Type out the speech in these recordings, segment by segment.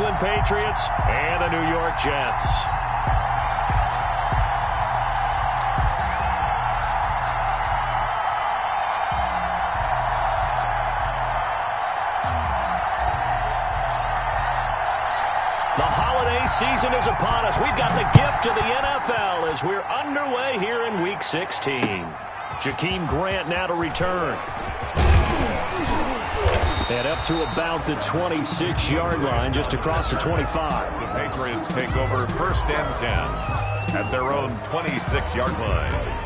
England Patriots and the New York Jets. The holiday season is upon us. We've got the gift of the NFL as we're underway here in Week 16. Jakeem Grant now to return. And up to about the 26-yard line, just across the 25. The Patriots take over 1st and 10 at their own 26-yard line.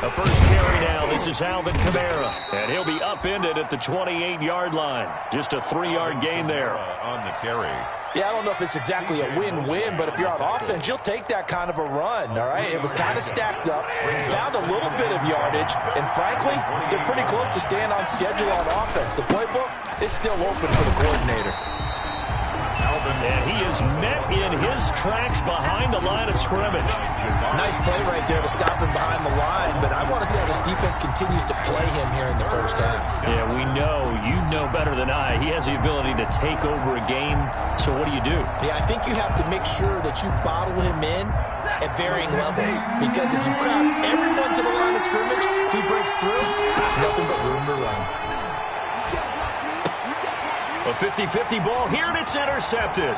The first carry now. This is Alvin Kamara. And he'll be upended at the 28-yard line. Just a 3-yard gain there. On the carry. Yeah, I don't know if it's exactly a win-win, but if you're on offense, you'll take that kind of a run, all right? It was kind of stacked up, found a little bit of yardage, and frankly, they're pretty close to staying on schedule on offense. The playbook is still open for the coordinator. And he is met in his tracks behind the line of scrimmage. Nice play right there to stop him behind the line, but I want to see how this defense continues to play him here in the first half. Yeah, we know. You know better than I. He has the ability to take over a game, so what do you do? Yeah, I think you have to make sure that you bottle him in at varying levels, because if you crowd everyone to the line of scrimmage, if he breaks through, there's nothing but room to run. A 50-50 ball here, and it's intercepted.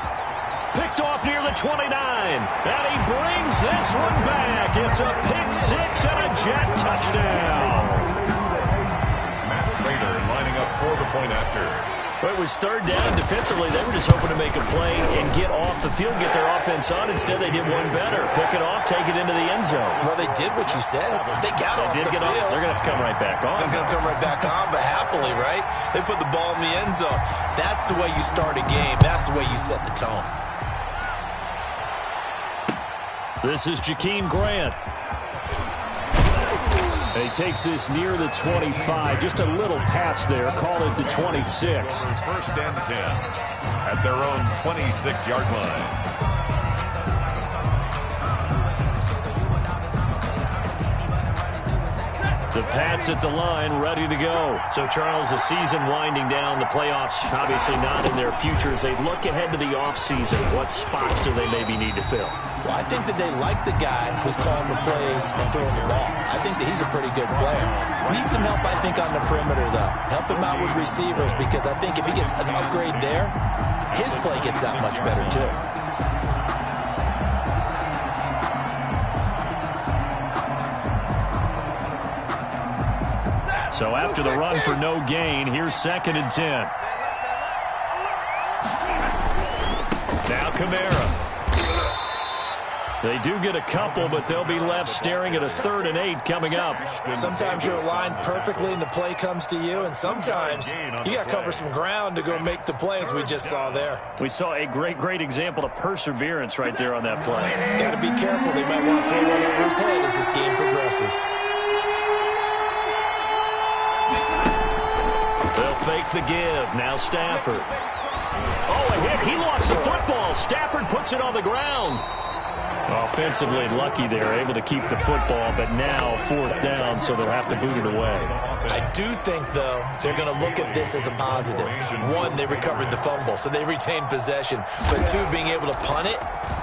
Picked off near the 29. And he brings this one back. It's a pick six and a Jet touchdown. Matt Prater lining up for the point after. Well, it was 3rd down. Defensively, they were just hoping to make a play and get off the field, get their offense on. Instead, they did one better. Pick it off, take it into the end zone. Well, they did what you said. They got off the field. They're going to have to come right back on. They're going to come right back on, but happily, right? They put the ball in the end zone. That's the way you start a game. That's the way you set the tone. This is Jakeem Grant. He takes this near the 25. Just a little pass there. Call it the 26. It's 1st and 10 at their own 26-yard line. The Pats at the line, ready to go. So, Charles, the season winding down, the playoffs obviously not in their future. As they look ahead to the offseason, what spots do they maybe need to fill? Well, I think that they like the guy who's calling the plays and throwing the ball. I think that he's a pretty good player. Needs some help, I think, on the perimeter, though. Help him out with receivers, because I think if he gets an upgrade there, his play gets that much better, too. So after the run for no gain, here's 2nd and 10. Now Kamara. They do get a couple, but they'll be left staring at a 3rd and 8 coming up. Sometimes you're aligned perfectly and the play comes to you, and sometimes you got to cover some ground to go make the play, as we just saw there. We saw a great example of perseverance right there on that play. Got to be careful. They might want to throw one over his head as this game progresses. They'll fake the give. Now Stafford. Oh, a hit. He lost the football. Stafford puts it on the ground. Offensively lucky there, able to keep the football, but now 4th down, so they'll have to boot it away. I do think, though, they're going to look at this as a positive. 1, they recovered the fumble, so they retained possession. But 2, being able to punt it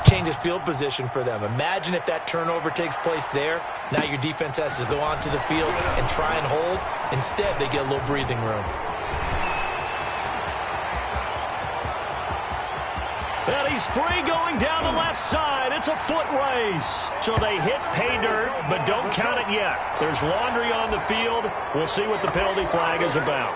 changes field position for them. Imagine if that turnover takes place there. Now your defense has to go onto the field and try and hold. Instead, they get a little breathing room. And he's free going down the left side. It's a foot race. So they hit pay dirt, but don't count it yet. There's laundry on the field. We'll see what the penalty flag is about.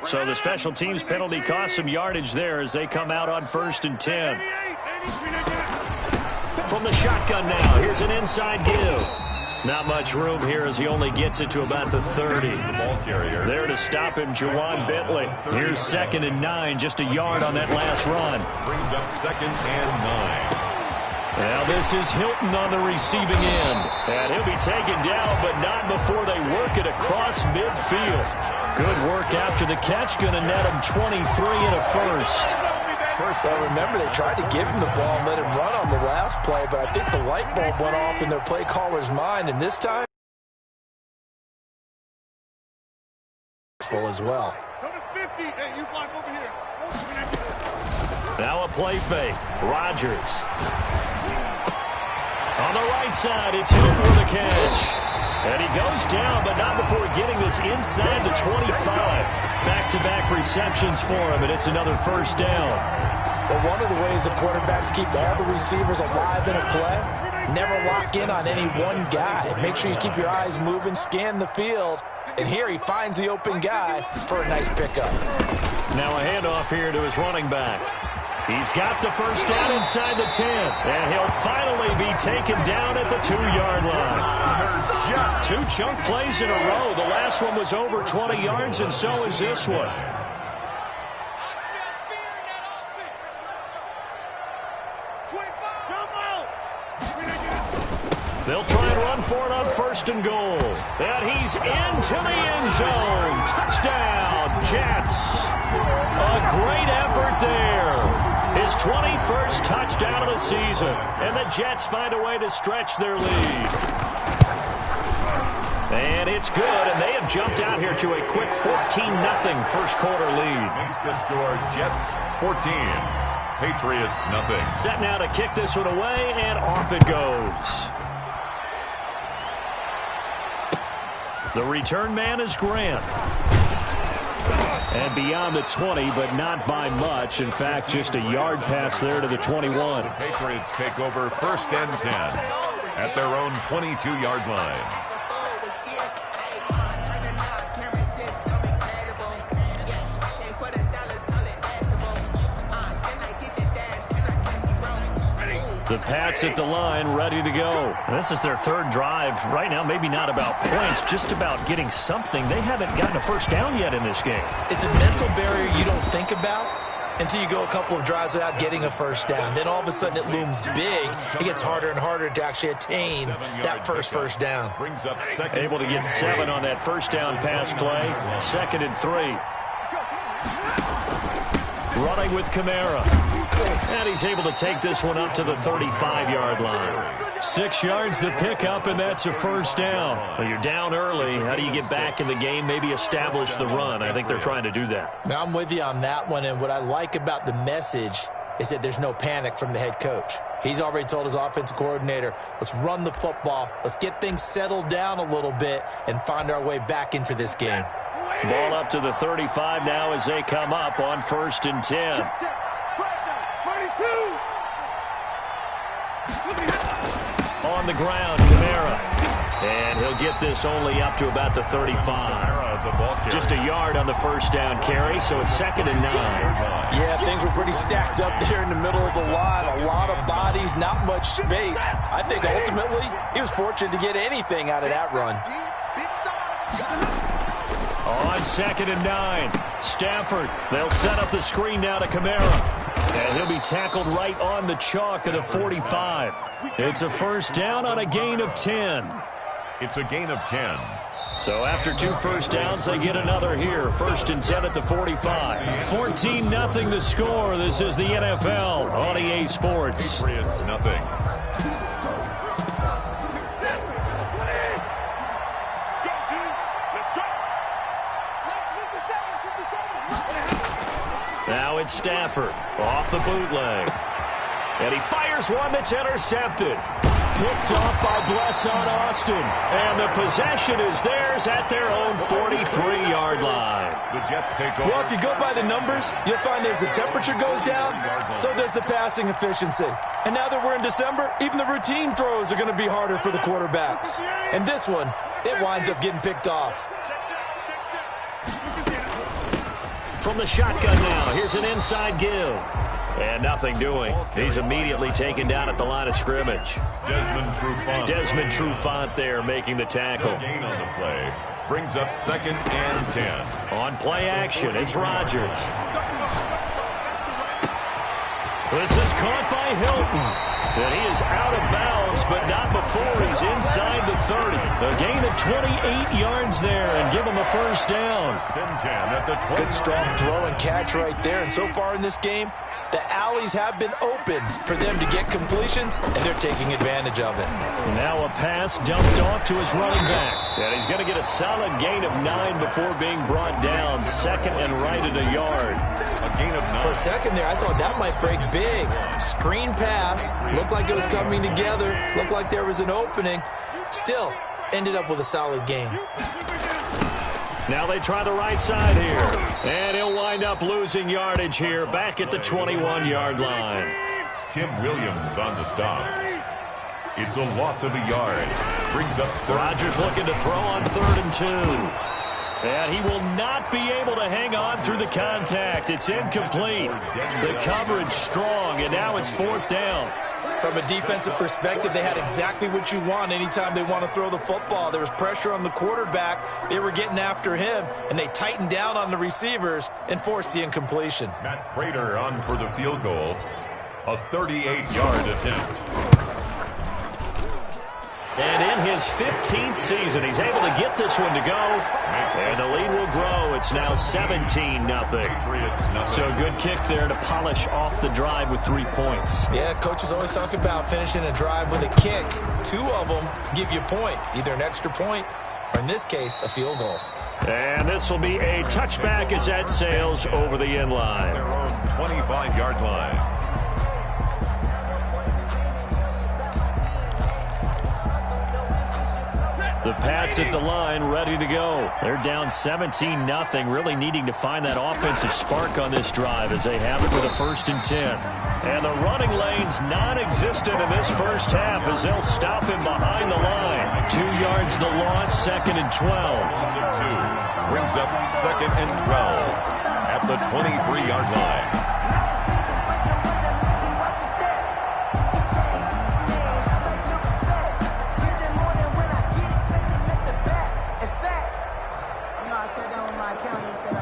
So the special teams penalty cost some yardage there as they come out on 1st and 10. From the shotgun now, here's an inside give. Not much room here as he only gets it to about the 30. The ball carrier. There to stop him, Jawan Bentley. Here's 2nd and 9, just a yard on that last run. Brings up 2nd and 9. Now this is Hilton on the receiving end. And he'll be taken down, but not before they work it across midfield. Good work after the catch. Going to net him 23 and a first. Well, remember, they tried to give him the ball and let him run on the last play, but I think the light bulb went off in their play caller's mind, and this time, full as well. Now a play fake. Rodgers. On the right side, it's Hilton with a catch. And he goes down, but not before getting this inside the 25. Back-to-back receptions for him, and it's another first down. Well, one of the ways the quarterbacks keep all the receivers alive in a play, never lock in on any one guy. Make sure you keep your eyes moving, scan the field, and here he finds the open guy for a nice pickup. Now a handoff here to his running back. He's got the first down inside the 10, and he'll finally be taken down at the 2-yard line. 2 chunk plays in a row. The last one was over 20 yards, and so is this one. They'll try and run for it on first and goal. And he's into the end zone. Touchdown, Jets. A great effort there. His 21st touchdown of the season. And the Jets find a way to stretch their lead. And it's good, and they have jumped out here to a quick 14-0 first quarter lead. Makes the score Jets 14, Patriots nothing. Set now to kick this one away, and off it goes. The return man is Grant. And beyond the 20, but not by much. In fact, just a yard pass there to the 21. The Patriots take over first and 10 at their own 22-yard line. The Pats at the line, ready to go. This is their third drive. Right now, maybe not about points, just about getting something. They haven't gotten a first down yet in this game. It's a mental barrier you don't think about until you go a couple of drives without getting a first down. Then all of a sudden it looms big. It gets harder and harder to actually attain that first down. Brings up Able to get 7 on that first down pass play. 2nd and 3. Running with Kamara. And he's able to take this one up to the 35-yard line. 6 yards the pickup, and that's a first down. Well, you're down early. How do you get back in the game, maybe establish the run? I think they're trying to do that. Now, I'm with you on that one, and what I like about the message is that there's no panic from the head coach. He's already told his offensive coordinator, let's run the football, let's get things settled down a little bit and find our way back into this game. Ball up to the 35 now as they come up on 1st and 10. On the ground, Kamara. And he'll get this only up to about the 35. Just a yard on the first down carry, so it's 2nd and 9. Yeah, things were pretty stacked up there in the middle of the line. A lot of bodies, not much space. I think ultimately he was fortunate to get anything out of that run. On 2nd and 9, Stafford. They'll set up the screen now to Kamara. And he'll be tackled right on the chalk of the 45. It's a first down on a gain of 10. It's a gain of 10. So after 2 first downs, they get another here. 1st and 10 at the 45. 14-0 the score. This is the NFL on EA Sports. Patriots nothing. Now it's Stafford off the bootleg. And he fires one that's intercepted. Picked off by Blesson Austin. And the possession is theirs at their own 43-yard line. The Jets take over. Well, if you go by the numbers, you'll find as the temperature goes down, so does the passing efficiency. And now that we're in December, even the routine throws are going to be harder for the quarterbacks. And this one, it winds up getting picked off. From the shotgun now, here's an inside give. And nothing doing. He's immediately taken down at the line of scrimmage. Desmond Trufant there making the tackle. No gain on the play. Brings up 2nd and 10. On play action, it's Rodgers. This is caught by Hilton. And he is out of bounds, but not before he's inside the 30. A gain of 28 yards there and give him a first down. Good strong throw and catch right there. And so far in this game, the alleys have been open for them to get completions, and they're taking advantage of it. Now a pass dumped off to his running back. And he's going to get a solid gain of 9 before being brought down. Second and right at a yard. A gain of 9. For a second there, I thought that might break big. Screen pass. Looked like it was coming together. Looked like there was an opening. Still, ended up with a solid gain. Now they try the right side here. And he'll wind up losing yardage here back at the 21-yard line. Tim Williams on the stop. It's a loss of a yard. Brings up third. Rodgers looking to throw on 3rd and 2. And he will not be able to hang on through the contact. It's incomplete. The coverage strong, and now it's 4th down. From a defensive perspective, they had exactly what you want anytime they want to throw the football. There was pressure on the quarterback. They were getting after him, and they tightened down on the receivers and forced the incompletion. Matt Prater on for the field goal. A 38-yard attempt. And in his 15th season, he's able to get this one to go. And the lead will grow. It's now 17-0. So a good kick there to polish off the drive with 3 points. Yeah, coaches always talk about finishing a drive with a kick. 2 of them give you points, either an extra point or, in this case, a field goal. And this will be a touchback as that sails over the end line. Their own 25-yard line. The Pats at the line, ready to go. They're down 17-0, really needing to find that offensive spark on this drive as they have it with a 1st and 10. And the running lane's non-existent in this first half as they'll stop him behind the line. 2 yards the loss, 2nd and 12. Loss of 2. Brings up 2nd and 12 at the 23-yard line.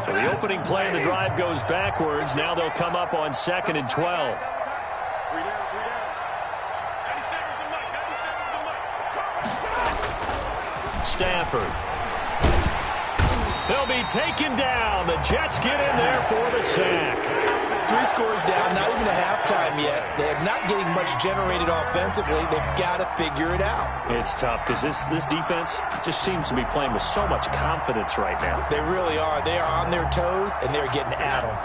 So the opening play of the drive goes backwards. Now they'll come up on 2nd and 12. Stafford. They'll be taken down. The Jets get in there for the sack. 3 scores down, not even a halftime yet. They are not getting much generated offensively. They've got to figure it out. It's tough because this defense just seems to be playing with so much confidence right now. They really are. They are on their toes, and they're getting at them.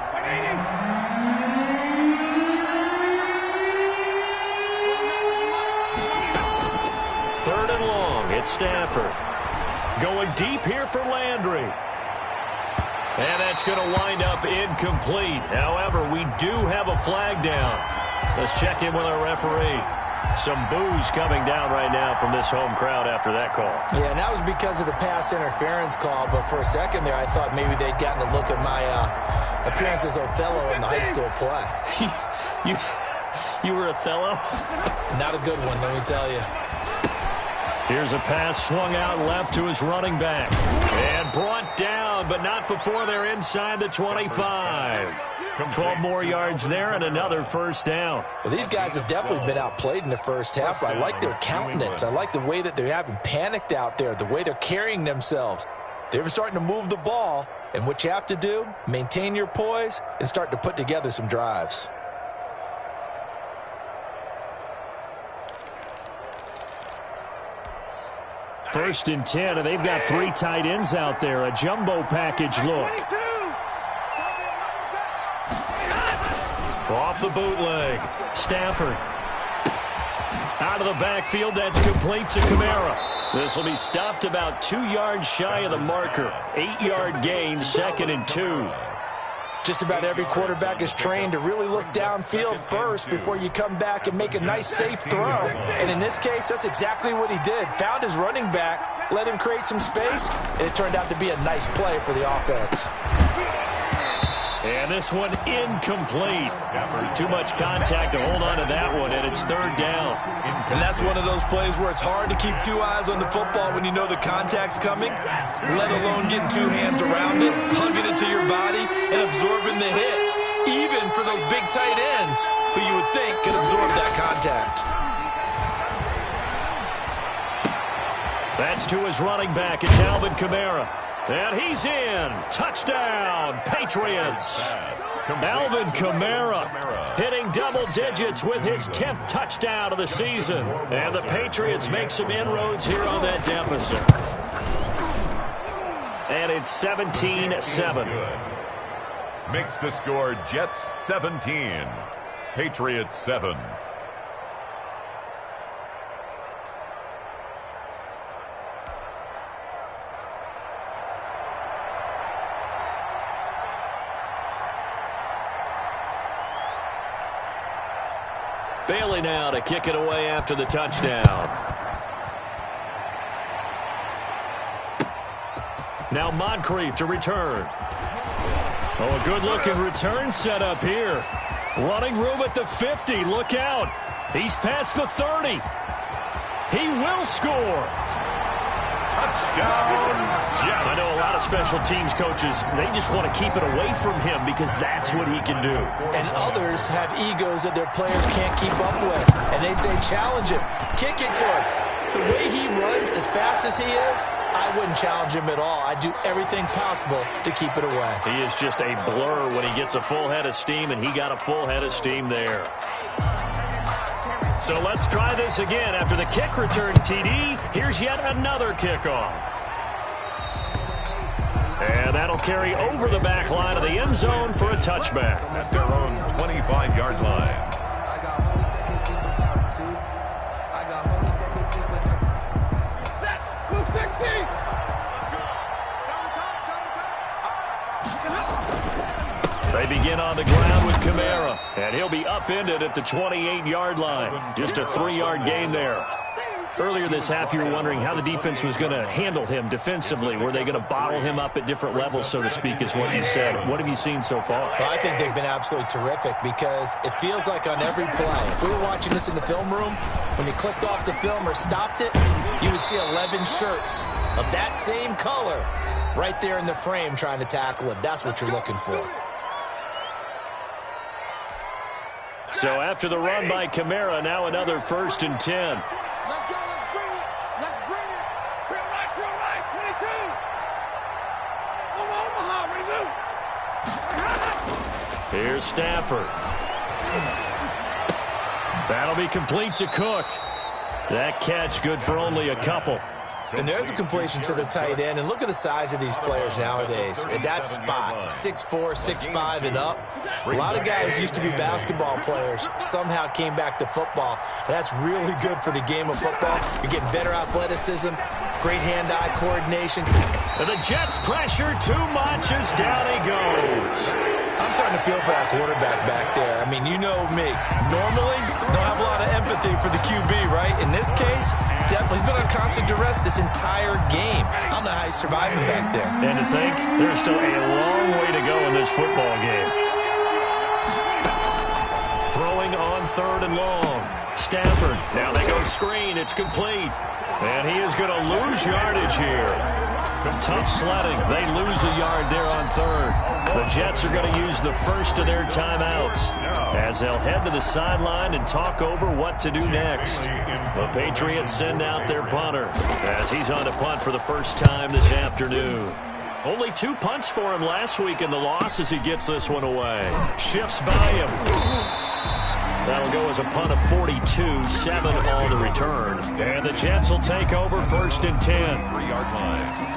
3rd and long. It's Stafford. Going deep here for Landry. And that's going to wind up incomplete. However, we do have a flag down. Let's check in with our referee. Some boos coming down right now from this home crowd after that call. Yeah, and that was because of the pass interference call. But for a second there, I thought maybe they'd gotten a look at my appearance as Othello in the high school play. You were Othello? Not a good one, let me tell you. Here's a pass swung out left to his running back. And brought down, but not before they're inside the 25. 12 more yards there and another first down. Well, these guys have definitely been outplayed in the first half. I like their countenance. I like the way that they haven't panicked out there, the way they're carrying themselves. They're starting to move the ball, and what you have to do, maintain your poise and start to put together some drives. First and 10, and they've got 3 tight ends out there. A jumbo package look. Off the bootleg. Stafford. Out of the backfield, that's complete to Kamara. This will be stopped about 2 yards shy of the marker. 8-yard gain, 2nd and 2. Just about every quarterback is trained to really look downfield first before you come back and make a nice, safe throw. And in this case, that's exactly what he did. Found his running back, let him create some space, and it turned out to be a nice play for the offense. And this one incomplete. Too much contact to hold on to that one, and it's 3rd down. And that's one of those plays where it's hard to keep 2 eyes on the football when you know the contact's coming, let alone getting 2 hands around it, hugging it to your body, and absorbing the hit, even for those big tight ends who you would think could absorb that contact. That's to his running back. It's Alvin Kamara. And he's in. Touchdown, Patriots. Alvin Kamara hitting double digits with his 10th touchdown of the season. And the Patriots make some inroads here on that deficit. And it's 17-7. Makes the score Jets 17, Patriots 7. Bailey now to kick it away after the touchdown. Now Moncrief to return. Oh, a good-looking return set up here. Running room at the 50. Look out. He's past the 30. He will score. Touchdown. I know a lot of special teams coaches, they just want to keep it away from him because that's what he can do. And others have egos that their players can't keep up with. And they say, challenge him. Kick it to him. The way he runs as fast as he is, I wouldn't challenge him at all. I'd do everything possible to keep it away. He is just a blur when he gets a full head of steam, and he got a full head of steam there. So let's try this again. After the kick return, TD, here's yet another kickoff. And that'll carry over the back line of the end zone for a touchback. At their own 25-yard line. They begin on the ground with Kamara, and he'll be upended at the 28-yard line. Just a 3-yard gain there. Earlier this half, you were wondering how the defense was going to handle him defensively. Were they going to bottle him up at different levels, so to speak, is what you said. What have you seen so far? Well, I think they've been absolutely terrific because it feels like on every play, if we were watching this in the film room, when you clicked off the film or stopped it, you would see 11 shirts of that same color right there in the frame trying to tackle him. That's what you're looking for. So after the run by Kamara, now another 1st and 10. Let's go, let's bring it. Let's bring it. Real right, 22. Omaha, renew. Here's Stafford. That'll be complete to Cook. That catch good for only a couple. And there's a completion to the tight end. And look at the size of these players nowadays. At that spot, 6'4", 6'5", and up. A lot of guys used to be basketball players, somehow came back to football. And that's really good for the game of football. You're getting better athleticism, great hand-eye coordination. And the Jets pressure too much as down he goes. I'm starting to feel for that quarterback back there. I mean, you know me. Normally, don't have a lot of empathy for the QB, right? In this case, definitely. He's been on constant duress this entire game. I don't know how he's surviving back there. And to think, there's still a long way to go in this football game. Throwing on 3rd and long. Stafford. Now they go screen. It's complete. And he is going to lose yardage here. Tough sledding. They lose a yard there on 3rd. The Jets are going to use the first of their timeouts as they'll head to the sideline and talk over what to do next. The Patriots send out their punter as he's on to punt for the first time this afternoon. Only 2 punts for him last week in the loss as he gets this one away. Shifts by him. That'll go as a punt of 42, 7 on the return. And the Jets will take over 1st and 10. 3-yard line.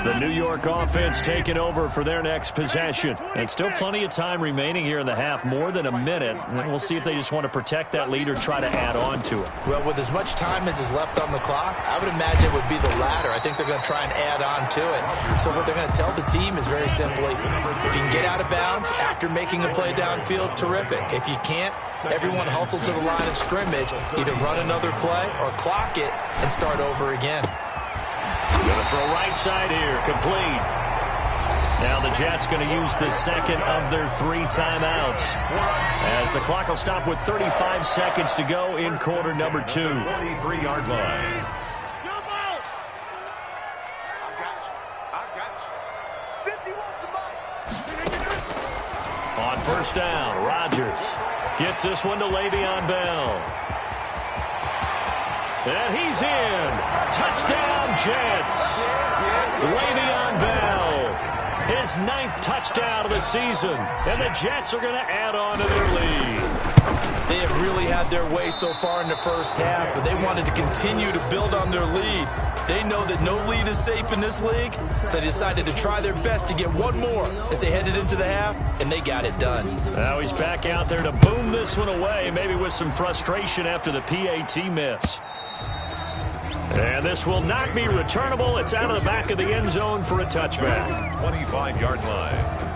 The New York offense taking over for their next possession. And still plenty of time remaining here in the half, more than a minute. And we'll see if they just want to protect that lead or try to add on to it. Well, with as much time as is left on the clock, I would imagine it would be the latter. I think they're going to try and add on to it. So what they're going to tell the team is very simply, if you can get out of bounds after making a play downfield, terrific. If you can't, everyone hustle to the line of scrimmage, either run another play or clock it and start over again. Going to throw right side here, complete. Now the Jets going to use the second of their 3 timeouts as the clock will stop with 35 seconds to go in quarter number 2. 43-yard line. On 1st down, Rodgers gets this one to Le'Veon Bell. And he's in. Touchdown, Jets. Le'Veon Bell, his 9th touchdown of the season. And the Jets are going to add on to their lead. They have really had their way so far in the first half, but they wanted to continue to build on their lead. They know that no lead is safe in this league, so they decided to try their best to get one more as they headed into the half, and they got it done. Now he's back out there to boom this one away, maybe with some frustration after the PAT miss. And this will not be returnable. It's out of the back of the end zone for a touchback. 25-yard line.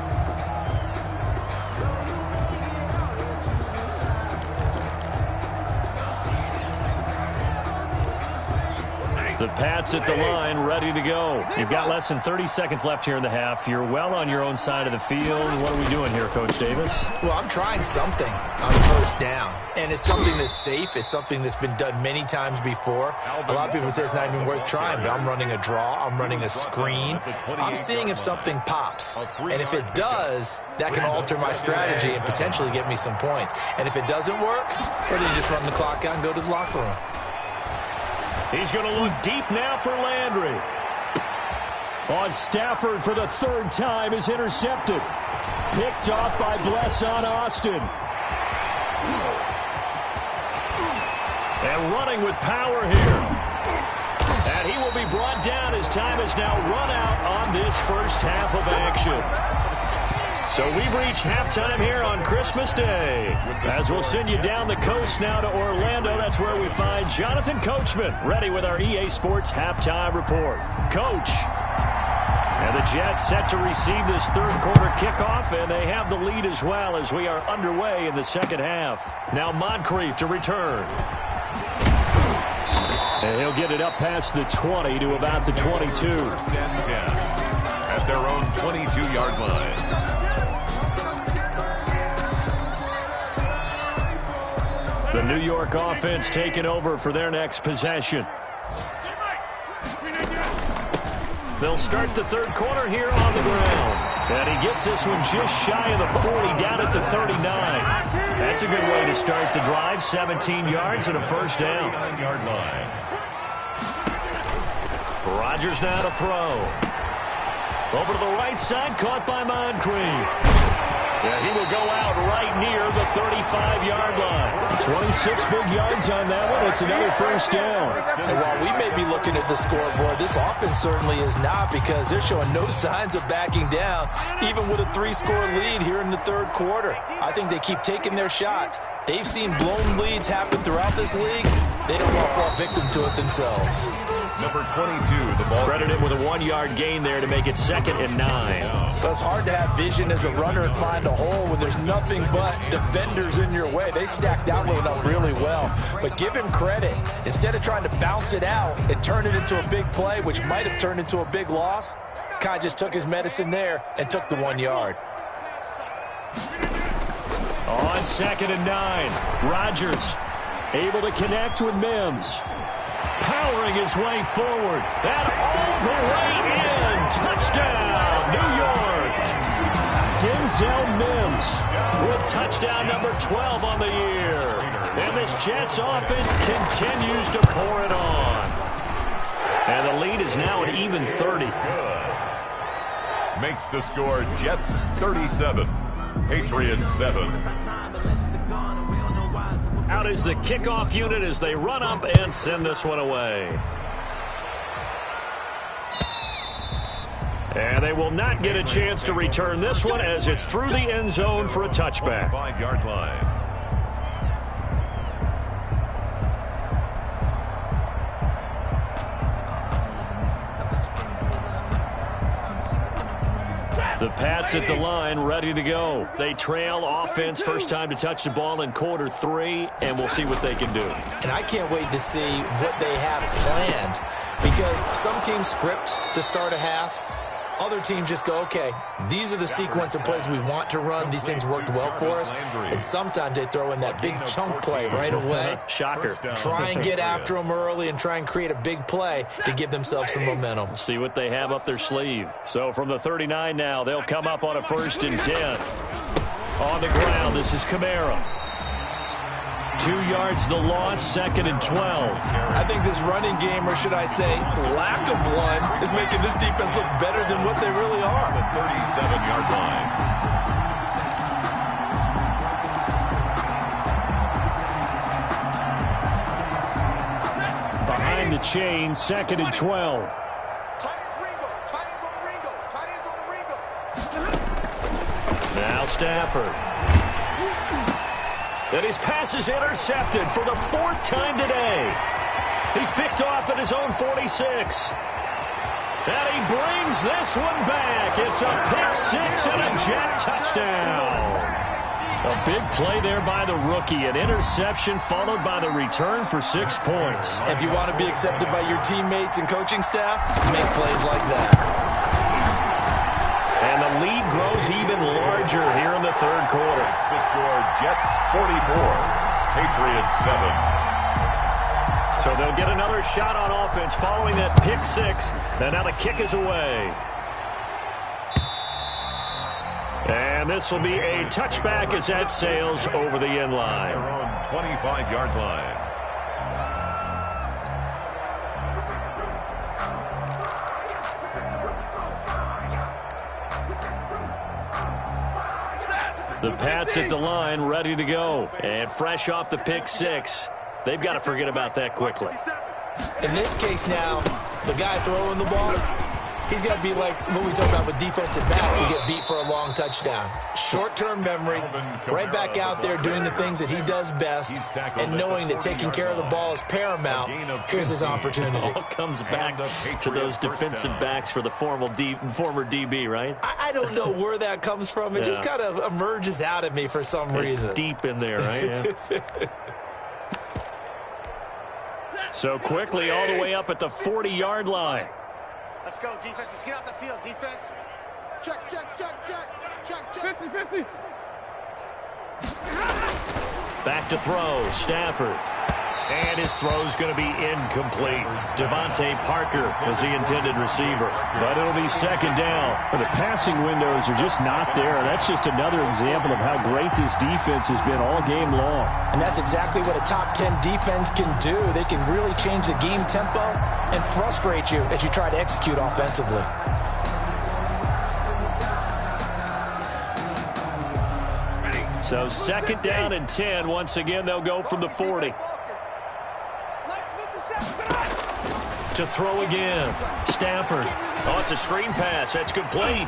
The Pats at the line, ready to go. You've got less than 30 seconds left here in the half. You're well on your own side of the field. What are we doing here, Coach Davis? Well, I'm trying something on first down, and it's something that's safe. It's something that's been done many times before. A lot of people say it's not even worth trying, but I'm running a draw. I'm running a screen. I'm seeing if something pops, and if it does, that can alter my strategy and potentially get me some points. And if it doesn't work, or then just run the clock out and go to the locker room. He's going to look deep now for Landry. On Stafford for the 3rd time is intercepted. Picked off by Blesson Austin. And running with power here. And he will be brought down as time is now run out on this first half of action. So we've reached halftime here on Christmas Day. As we'll send you down the coast now to Orlando, that's where we find Jonathan Coachman, ready with our EA Sports halftime report. Coach. And the Jets set to receive this 3rd quarter kickoff, and they have the lead as well as we are underway in the second half. Now Moncrief to return. And he'll get it up past the 20 to about the 22. 1st and 10 at their own 22-yard line. The New York offense taking over for their next possession. They'll start the 3rd quarter here on the ground. And he gets this one just shy of the 40, down at the 39. That's a good way to start the drive. 17 yards and a first down. 9-yard line. Rodgers now to throw. Over to the right side, caught by Moncrief. Yeah, he will go out right near the 35-yard line. 26 big yards on that one. It's another first down. And while we may be looking at the scoreboard, this offense certainly is not, because they're showing no signs of backing down, even with a 3-score lead here in the 3rd quarter. I think they keep taking their shots. They've seen blown leads happen throughout this league. They don't want to fall victim to it themselves. Number 22, the ball. Credit him with a 1-yard gain there to make it 2nd and 9. But it's hard to have vision as a runner and find a hole when there's nothing but defenders in your way. They stacked that one up really well. But give him credit. Instead of trying to bounce it out and turn it into a big play, which might have turned into a big loss, Kai just took his medicine there and took the 1 yard. On 2nd and 9, Rodgers able to connect with Mims. Powering his way forward. And all the way in. Touchdown, New York. Denzel Mims with touchdown number 12 on the year. And this Jets offense continues to pour it on. And the lead is now an even 30. Makes the score Jets 37, Patriots 7. Out is the kickoff unit as they run up and send this one away. And they will not get a chance to return this one as it's through the end zone for a touchback. 5-yard line. The Pats at the line, ready to go. They trail offense, first time to touch the ball in quarter 3, and we'll see what they can do. And I can't wait to see what they have planned, because some teams script to start a half. Other teams just go, okay, these are the sequence of plays we want to run. These things worked well for us. And sometimes they throw in that big chunk play right away. Shocker. Try and get after them early and try and create a big play to give themselves some momentum. See what they have up their sleeve. So from the 39 now, they'll come up on a 1st and 10. On the ground, this is Kamara. 2 yards the loss, 2nd and 12. I think this running game, or should I say lack of one, is making this defense look better than what they really are. The 37-yard line. Behind the chain, 2nd and 12. Now Stafford. And his pass is intercepted for the 4th time today. He's picked off at his own 46. And he brings this one back. It's a pick-6 and a Jet touchdown. A big play there by the rookie. An interception followed by the return for 6 points. If you want to be accepted by your teammates and coaching staff, make plays like that. And the lead grows even larger here in the 3rd quarter. It's the score, Jets 44, Patriots 7. So they'll get another shot on offense following that pick-6. And now the kick is away. And this will be a touchback as that sails over the end line. Their own 25-yard line. The Pats at the line, ready to go. And fresh off the pick-6. They've got to forget about that quickly. In this case now, the guy throwing the ball, he's got to be like what we talk about with defensive backs who get beat for a long touchdown. Short-term memory, right back out there doing the things that he does best, and knowing that taking care of the ball is paramount. Here's his opportunity. It all comes back to those defensive backs for the former DB, right? I don't know where that comes from. It just kind of emerges out of me for some reason. It's deep in there, right? Yeah. So quickly all the way up at the 40-yard line. Let's go, defense. Let's get out the field, defense. Check, check, check, check. Check, check. 50-50. Back to throw, Stafford. And his throw's going to be incomplete. Devontae Parker was the intended receiver. But it'll be 2nd down. Well, the passing windows are just not there. That's just another example of how great this defense has been all game long. And that's exactly what a top 10 defense can do. They can really change the game tempo and frustrate you as you try to execute offensively. So 2nd down and 10. Once again, they'll go from the 40. To throw again. Stafford. Oh, it's a screen pass. That's complete.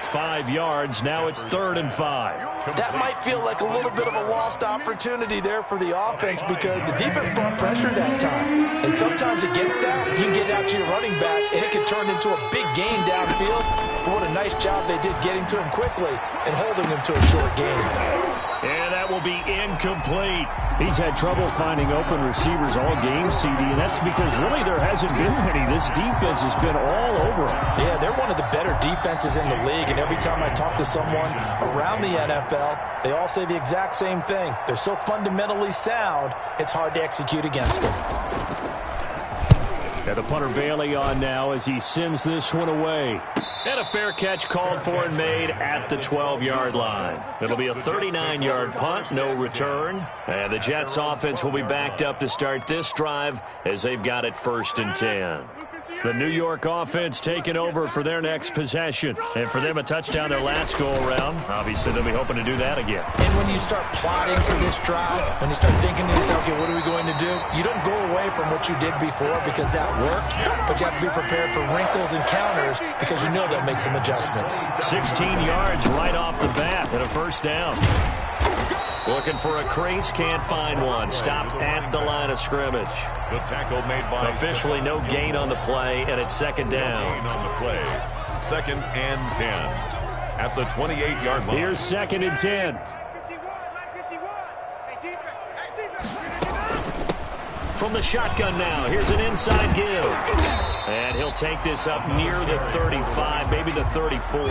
5 yards. Now it's 3rd and 5. That might feel like a little bit of a lost opportunity there for the offense because the defense brought pressure that time. And sometimes against that, you can get out to your running back, and it can turn into a big gain downfield. But what a nice job they did getting to him quickly and holding him to a short gain. And that will be incomplete. He's had trouble finding open receivers all game, CD, and that's because really there hasn't been many. This defense has been all over him. Yeah, they're one of the better defenses in the league, and every time I talk to someone around the NFL, they all say the exact same thing. They're so fundamentally sound, it's hard to execute against them. Got the punter Bailey on now as he sends this one away. And a fair catch called for and made at the 12-yard line. It'll be a 39-yard punt, no return. And the Jets offense will be backed up to start this drive as they've got it 1st and 10. The New York offense taking over for their next possession. And for them, a touchdown their last go-around. Obviously, they'll be hoping to do that again. And when you start plotting for this drive, when you start thinking to yourself, okay, what are we going to do? You don't go away from what you did before because that worked, but you have to be prepared for wrinkles and counters because you know they'll make some adjustments. 16 yards right off the bat and a 1st down. Looking for a crease, can't find one. Stopped at the line of scrimmage. The tackle made by officially no gain on the play, and it's 2nd down. No gain on the play. 2nd and 10 at the 28-yard line. Here's 2nd and 10. From the shotgun now, here's an inside give. And he'll take this up near the 35, maybe the 34.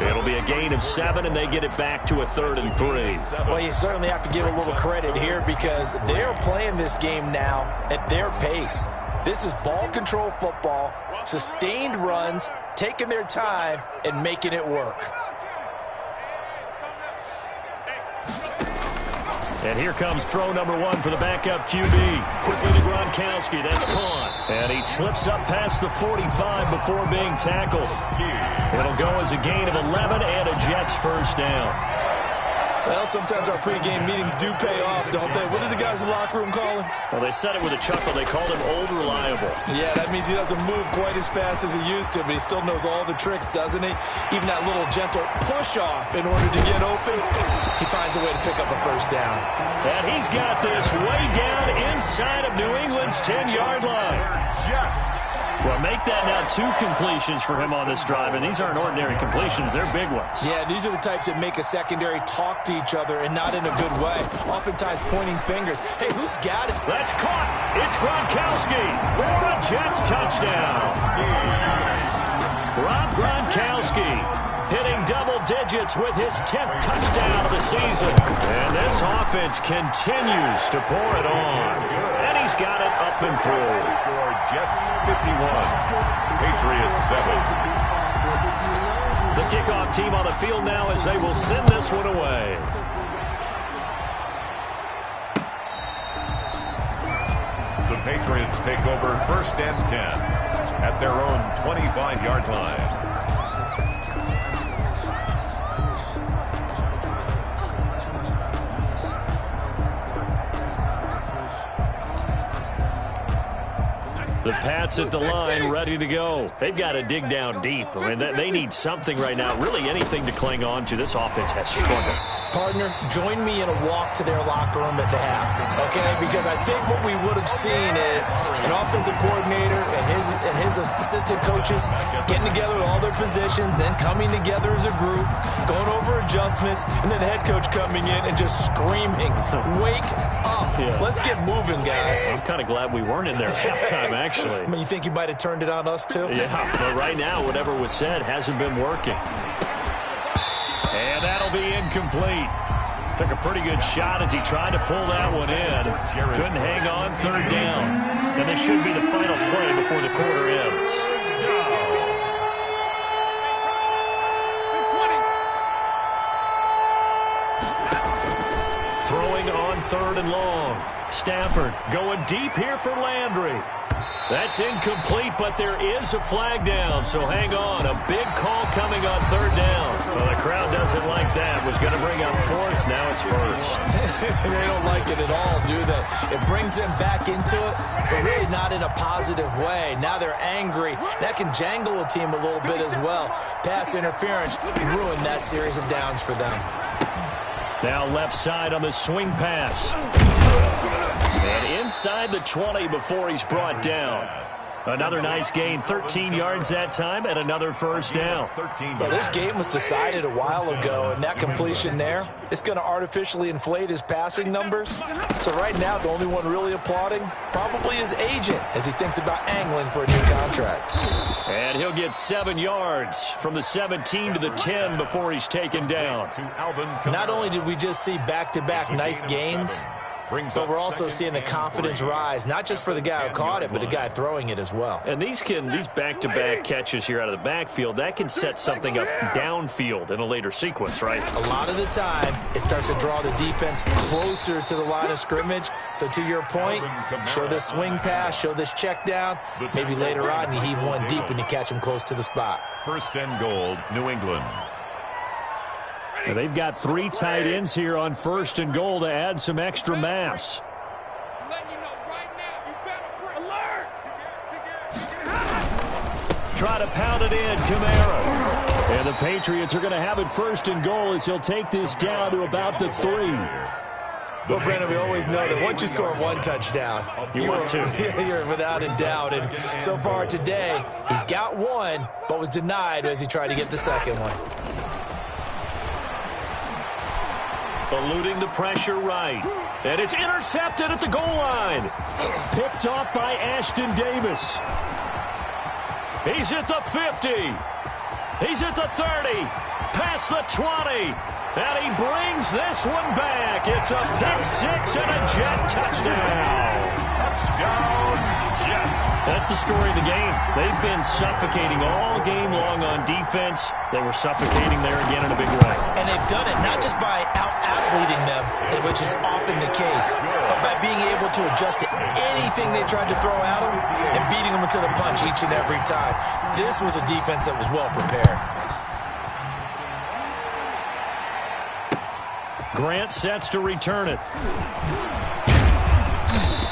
It'll be a gain of 7, and they get it back to a 3rd and 3. Well, you certainly have to give a little credit here because they're playing this game now at their pace. This is ball control football, sustained runs, taking their time, and making it work. And here comes throw number 1 for the backup QB. Quickly to Gronkowski. That's caught. And he slips up past the 45 before being tackled. It'll go as a gain of 11 and a Jets first down. Well, sometimes our pregame meetings do pay off, don't they? What did the guys in the locker room call him? Well, they said it with a chuckle. They called him Old Reliable. Yeah, that means he doesn't move quite as fast as he used to, but he still knows all the tricks, doesn't he? Even that little gentle push-off in order to get open, he finds a way to pick up a first down. And he's got this way down inside of New England's 10-yard line. Well, make that now 2 completions for him on this drive, and these aren't ordinary completions. They're big ones. Yeah, these are the types that make a secondary talk to each other and not in a good way, oftentimes pointing fingers. Hey, who's got it? That's caught. It's Gronkowski for a Jets touchdown. Rob Gronkowski hitting double digits with his 10th touchdown of the season. And this offense continues to pour it on. And he's got it up and through. Jets 51, Patriots 7. The kickoff team on the field now as they will send this one away. The Patriots take over 1st and 10 at their own 25-yard line. The Pats at the line, ready to go. They've got to dig down deep. I mean, they need something right now, really anything to cling on to. This offense has struggled. Partner, join me in a walk to their locker room at the half, okay? Because I think what we would have seen is an offensive coordinator and his assistant coaches getting together with all their positions, then coming together as a group, going over adjustments, and then the head coach coming in and just screaming, "Wake up. Yeah. Let's get moving, guys." I'm kind of glad we weren't in there at halftime, actually. I mean, you think you might have turned it on us, too? Yeah, but right now, whatever was said hasn't been working. And that'll be incomplete. Took a pretty good shot as he tried to pull that one in. Couldn't hang on, 3rd down. And this should be the final play before the quarter ends. Throwing on 3rd and long. Stafford going deep here for Landry. That's incomplete, but there is a flag down, so hang on. A big call coming on 3rd down. Well, the crowd doesn't like that. Was going to bring up 4th, now it's 1st. They don't like it at all, do they? It brings them back into it, but really not in a positive way. Now they're angry. That can jangle a team a little bit as well. Pass interference ruined that series of downs for them. Now left side on the swing pass. And inside the 20 before he's brought down. Another nice gain, 13 yards that time, and another first down. Well, this game was decided a while ago, and that completion there, it's going to artificially inflate his passing numbers. So right now, the only one really applauding probably his agent as he thinks about angling for a new contract. And he'll get 7 yards from the 17 to the 10 before he's taken down. Not only did we just see back-to-back nice gains, but we're also seeing the confidence rise, not just for the guy who caught it, but the guy throwing it as well. And these back-to-back catches here out of the backfield, that can set something up downfield in a later sequence, right? A lot of the time, it starts to draw the defense closer to the line of scrimmage. So to your point, show this swing pass, show this check down. Maybe later on, you heave one deep and you catch him close to the spot. 1st and goal, New England. Well, they've got 3 tight ends here on 1st and goal to add some extra mass. Try to pound it in, Camaro. And the Patriots are going to have it 1st and goal as he'll take this down to about the 3. Well, Brandon, we always know that once you score 1 touchdown, you're without a doubt. And so far today, he's got 1, but was denied as he tried to get the second one. Eluding the pressure right. And it's intercepted at the goal line. Picked off by Ashton Davis. He's at the 50. He's at the 30. Past the 20. And he brings this one back. It's a pick 6 and a Jet touchdown. Touchdown, Jets. That's the story of the game. They've been suffocating all game long on defense. They were suffocating there again in a big way. And they've done it not just by out out-athleting them, which is often the case. But by being able to adjust to anything they tried to throw at them and beating them into the punch each and every time, this was a defense that was well prepared. Grant sets to return it.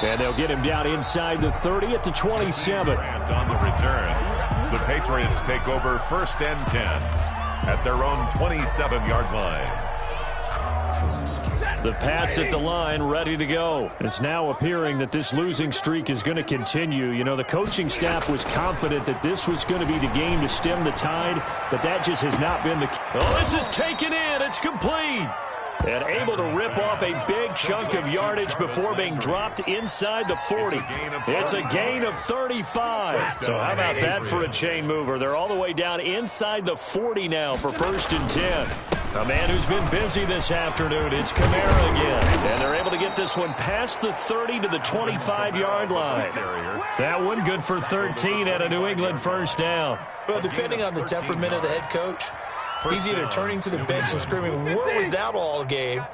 And they'll get him down inside the 30 at the 27. Grant on the return. The Patriots take over 1st and 10 at their own 27-yard line. The Pats at the line, ready to go. It's now appearing that this losing streak is going to continue. You know, the coaching staff was confident that this was going to be the game to stem the tide, but that just has not been the case. Oh, this is taken in. It's complete. And able to rip off a big chunk of yardage before being dropped inside the 40. It's a gain of 35. So how about that for a chain mover? They're all the way down inside the 40 now for 1st and 10. A man who's been busy this afternoon, it's Kamara again. And they're able to get this one past the 30 to the 25-yard line. That one good for 13 at a New England 1st down. Well, depending on the temperament of the head coach, he's either turning to the bench and screaming, "Where was that all game?"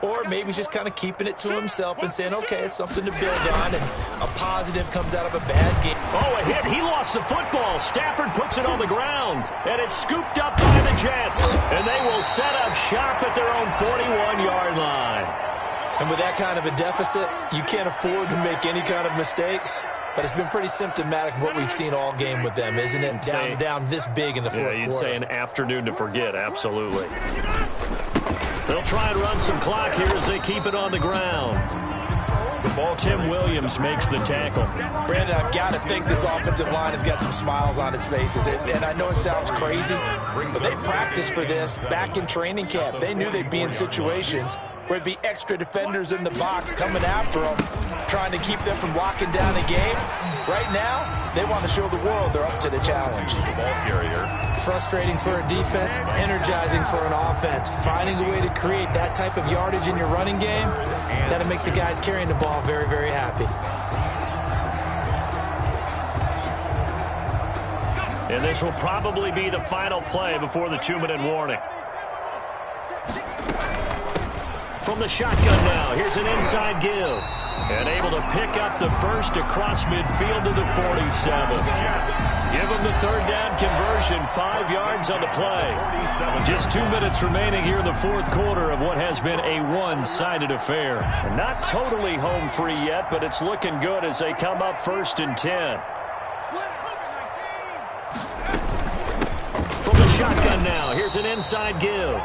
Or maybe he's just kind of keeping it to himself and saying, okay, it's something to build on, and a positive comes out of a bad game. Oh, a hit. He lost the football. Stafford puts it on the ground, and it's scooped up by the Jets. And they will set up shop at their own 41-yard line. And with that kind of a deficit, you can't afford to make any kind of mistakes. But it's been pretty symptomatic of what we've seen all game with them, isn't it? Down this big in the fourth quarter. You'd say an afternoon to forget, absolutely. They'll try and run some clock here as they keep it on the ground. The ball, Tim Williams makes the tackle. Brandon, I've got to think this offensive line has got some smiles on its faces. And I know it sounds crazy, but they practiced for this back in training camp. They knew they'd be in situations where it'd be extra defenders in the box coming after them, trying to keep them from locking down a game. Right now, they want to show the world they're up to the challenge. The ball carrier. Frustrating for a defense, energizing for an offense. Finding a way to create that type of yardage in your running game, that'll make the guys carrying the ball very, very happy. And this will probably be the final play before the 2-minute warning. From the shotgun now, here's an inside give. And able to pick up the first across midfield to the 47. Give them the 3rd down conversion, 5 yards on the play. Just 2 minutes remaining here in the fourth quarter of what has been a one-sided affair. And not totally home free yet, but it's looking good as they come up 1st and 10. From the shotgun now, here's an inside give.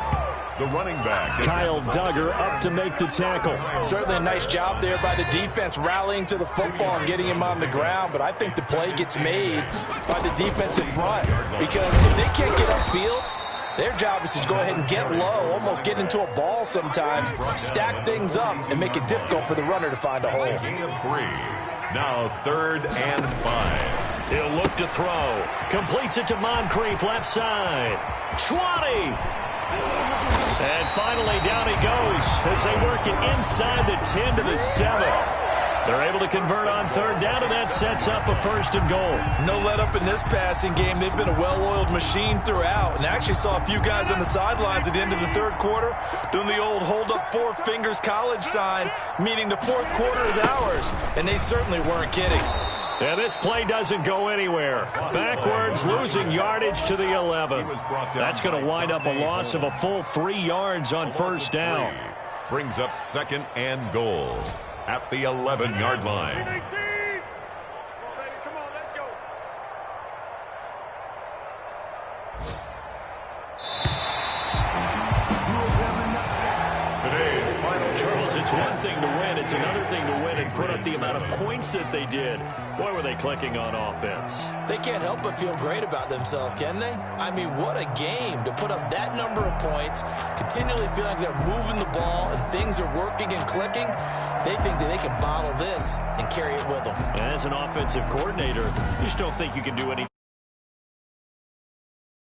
The running back. Kyle Duggar up to make the tackle. Certainly a nice job there by the defense rallying to the football and getting him on the ground, but I think the play gets made by the defensive front because if they can't get upfield, their job is to go ahead and get low, almost get into a ball sometimes, stack things up, and make it difficult for the runner to find a hole. Gain of 3. Now 3rd and 5. He'll look to throw. Completes it to Moncrief, left side. 20. And finally, down he goes as they work it inside the 10 to the 7. They're able to convert on 3rd down, and that sets up a 1st and goal. No let up in this passing game. They've been a well-oiled machine throughout, and I actually saw a few guys on the sidelines at the end of the 3rd quarter doing the old hold up 4 fingers college sign, meaning the 4th quarter is ours, and they certainly weren't kidding. And this play doesn't go anywhere. Backwards, losing yardage to the 11. That's going to wind up a loss of a full 3 yards on 1st down. Brings up 2nd and goal at the 11-yard line. Charles, it's one thing to win. It's another thing to win and put up the amount of points that they did. Boy, were they clicking on offense. They can't help but feel great about themselves, can they? I mean, what a game to put up that number of points, continually feel like they're moving the ball and things are working and clicking. They think that they can bottle this and carry it with them. As an offensive coordinator, you just don't think you can do anything.